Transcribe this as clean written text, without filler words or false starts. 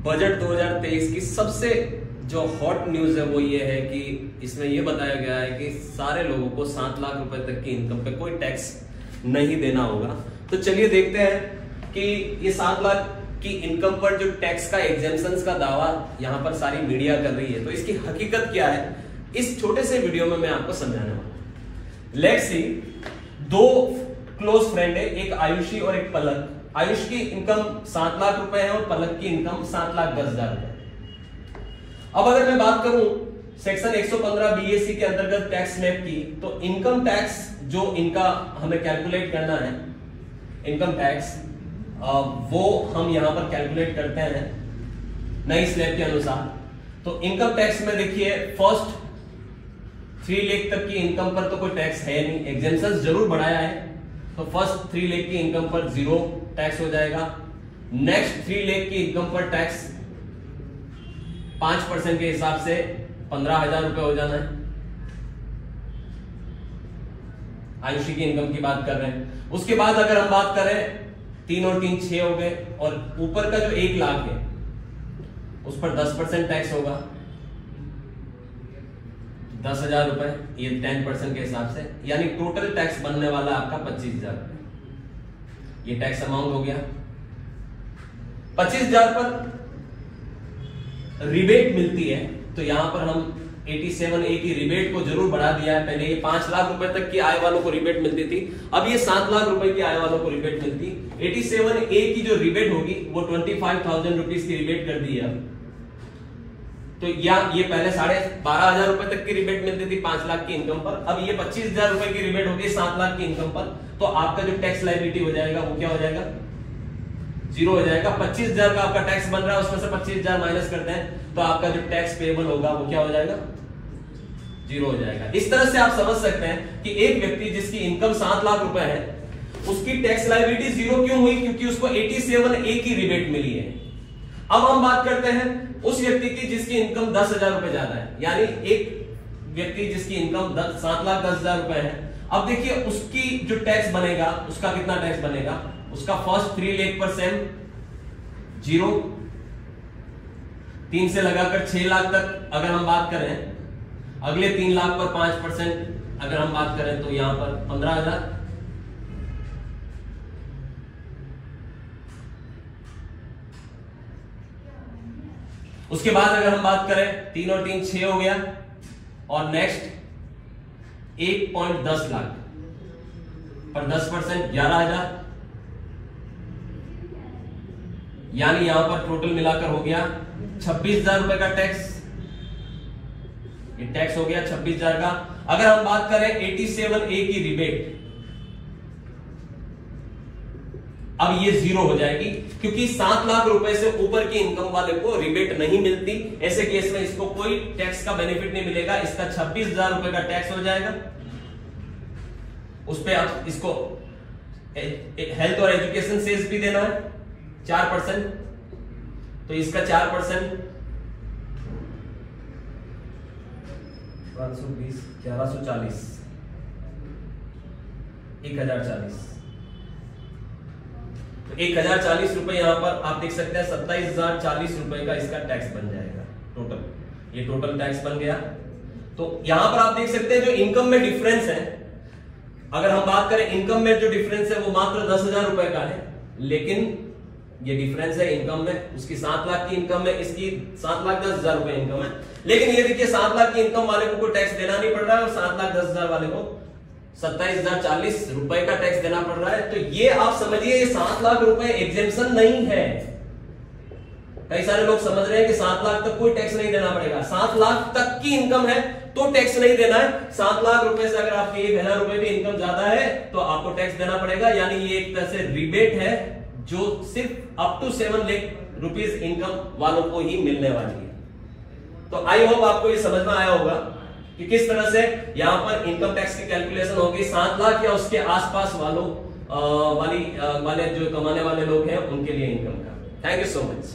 Budget 2023 की सबसे जो हॉट न्यूज है वो ये है कि इसमें ये बताया गया है कि सारे लोगों को 7 लाख रुपए तक की इनकम पे कोई टैक्स नहीं देना होगा। तो चलिए देखते हैं कि ये 7 लाख की इनकम पर जो टैक्स का एग्जेम्पशंस का दावा यहाँ पर सारी मीडिया कर रही है, तो इसकी हकीकत क्या है इस छोटे से वीडियो में मैं आपको समझाने वाला हूं। लेट्स सी, दो क्लोज फ्रेंड है, एक आयुषी और एक पलक। आयुष की इनकम 7 लाख रुपए है और पलक की इनकम 7,10,000 रुपए। अब अगर मैं बात करूं सेक्शन 115 बीएससी के अंतर्गत टैक्स स्लैब की, तो इनकम टैक्स जो इनका हमें कैलकुलेट करना है, इनकम टैक्स वो हम यहां पर कैलकुलेट करते हैं नई स्लैब के अनुसार। तो इनकम टैक्स में देखिए फर्स्ट 3 लाख तक की इनकम पर तो कोई टैक्स है नहीं, एग्जेम्पशन जरूर बढ़ाया है। तो फर्स्ट 3 लाख की इनकम पर 0 टैक्स हो जाएगा। नेक्स्ट 3 लाख की इनकम पर टैक्स 5% के हिसाब से 15,000 रुपए हो जाना है। आयुषी की इनकम की बात कर रहे हैं। उसके बाद अगर हम बात करें 3 और 3 6 हो गए, और ऊपर का जो 1 लाख है उस पर 10% टैक्स होगा, 10,000 रुपए, ये 10% के हिसाब से, यानी टोटल टैक्स बनने वाला आपका 25,000 रुपए। ये टैक्स अमाउंट हो गया। 25,000 पर रिबेट मिलती है, तो यहां पर हम 87A की रिबेट को जरूर बढ़ा दिया है। पहले ये 5 लाख रुपए तक की आय वालों को रिबेट मिलती थी, अब ये 7 लाख रुपए की आय वालों को रिबेट मिलती। 87A की जो रिबेट होगी वो 25,000 रुपीज की रिबेट कर दी है। तो ये पहले 12,500 रुपए तक की रिबेट मिलती थी 5 लाख की इनकम पर, अब ये 25,000 रुपए की रिबेट होगी 7 लाख की इनकम पर। तो आपका जो टैक्स लायबिलिटी हो जाएगा वो क्या हो जाएगा, 0 हो जाएगा। 25,000 का आपका टैक्स बन रहा है, उसमें से 25,000 माइनस करते हैं तो आपका जो टैक्स पेएबल होगा वो क्या हो जाएगा, 0 हो जाएगा। इस तरह से आप समझ सकते हैं कि एक व्यक्ति जिसकी इनकम 7 लाख रुपए है उसकी टैक्स लायबिलिटी 0 क्यों हुई, क्योंकि उसको 87A की रिबेट मिली है। अब हम बात करते हैं उस व्यक्ति की जिसकी इनकम 10,000 रुपए ज्यादा है, यानी एक व्यक्ति जिसकी इनकम 7,10,000 रुपए है। अब देखिए उसकी जो टैक्स बनेगा, उसका कितना टैक्स बनेगा, उसका फर्स्ट 3 लाख पर सेम 0, 3 से लगाकर 6 लाख तक अगर हम बात करें, अगले 3 लाख पर 5% अगर हम बात करें तो यहां पर 15,000। उसके बाद अगर हम बात करें 3 और 3 6 हो गया, और नेक्स्ट 1.10 लाख पर 10% 11,000, यानी यहां पर टोटल मिलाकर हो गया 26,000 रुपए का टैक्स। ये टैक्स हो गया 26,000 का। अगर हम बात करें 87A की रिबेट, अब ये 0 हो जाएगी, क्योंकि 7 लाख रुपए से ऊपर की इनकम वाले को रिबेट नहीं मिलती। ऐसे केस में इसको कोई टैक्स का बेनिफिट नहीं मिलेगा, इसका 26,000 रुपए का टैक्स हो जाएगा। उस पे आप इसको हेल्थ और एजुकेशन सेस भी देना है 4%, तो इसका 4% 520 1140 1040, तो 1040 रुपए यहां पर आप देख सकते हैं 27,040 रुपए का इसका टैक्स बन जाएगा टोटल। ये टोटल टैक्स बन गया। तो यहां पर आप देख सकते हैं जो इनकम में डिफरेंस है, अगर हम बात करें इनकम में जो डिफरेंस है वो मात्र 10,000 रुपए का है, लेकिन ये डिफरेंस है इनकम में। उसकी 7 लाख की इनकम है, इसकी 7,10,000 रुपए इनकम है, लेकिन ये देखिए 7 लाख की इनकम वाले को कोई टैक्स देना नहीं पड़ रहा है और 7,10,000 वाले को 27,040 रुपए का टैक्स देना पड़ रहा है। तो ये आप समझिए ये 7 लाख रुपए एग्जेम्पशन नहीं है। कई सारे लोग समझ रहे हैं कि 7 लाख तक कोई टैक्स नहीं देना पड़ेगा। 7 लाख तक की इनकम है तो टैक्स नहीं देना है। 7 लाख रुपए से अगर आपकी 1,000 रुपए भी इनकम ज्यादा है तो आपको टैक्स देना पड़ेगा, यानी ये एक तरह से रिबेट है जो सिर्फ up to 7 lakh rupees income वालों को ही मिलने वाली है। तो आई होप आपको ये समझ में आया होगा कि किस तरह से यहां पर इनकम टैक्स की कैलकुलेशन होगी 7 लाख या उसके आसपास वालों वाले जो कमाने वाले लोग हैं उनके लिए इनकम का। Thank you so much.